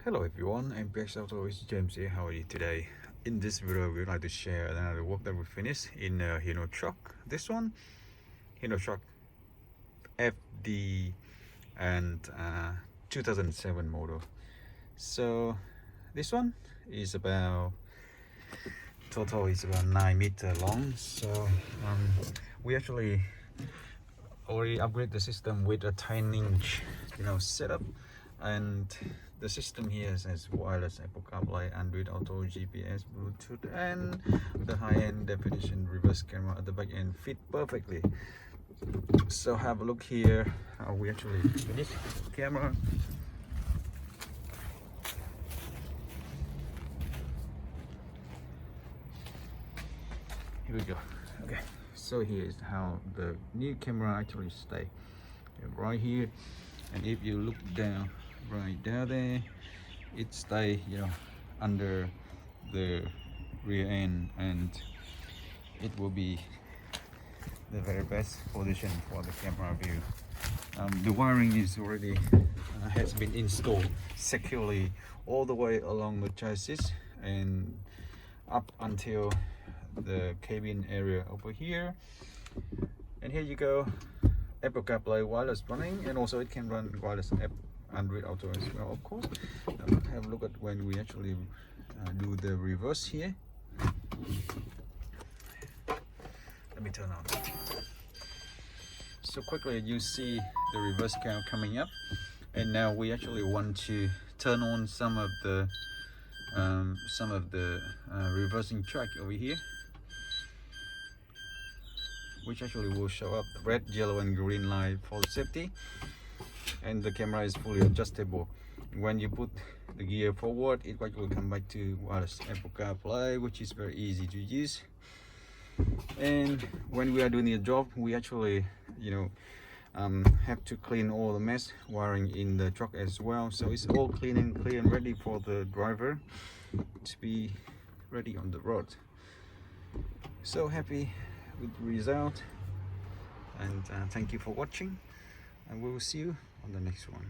Hello everyone, MPX Autos, James here. How are you today? In this video, we'd like to share another work that we finished in Hino Truck. This one, Hino Truck FD and 2007 model. So this one is about total is about 9 meter long. So we actually already upgrade the system with a 10-inch setup, and the system here says wireless Apple CarPlay, Android Auto, GPS, Bluetooth, and the high-end definition reverse camera at the back end fit perfectly. So have a look here how we actually finished the camera. Here we go. Okay, so here is how the new camera actually stay right here, and if you look down right down there, it stay under the rear end, and it will be the very best position for the camera view. The wiring is already has been installed securely all the way along the chassis and up until the cabin area over here. And here you go, Apple CarPlay wireless running, and also it can run wireless Android Auto as well, of course. Have a look at when we actually do the reverse here. Let me turn on. So quickly you see the reverse cam coming up, and now we actually want to turn on some of the reversing track over here, which actually will show up the red, yellow, and green light for safety. And the camera is fully adjustable. When you put the gear forward, it will come back to wireless Apple CarPlay, which is very easy to use. And when we are doing the job, we actually have to clean all the mess wiring in the truck as well. So it's all clean and clear and ready for the driver to be ready on the road. So happy with the result, and thank you for watching, and we will see you on the next one.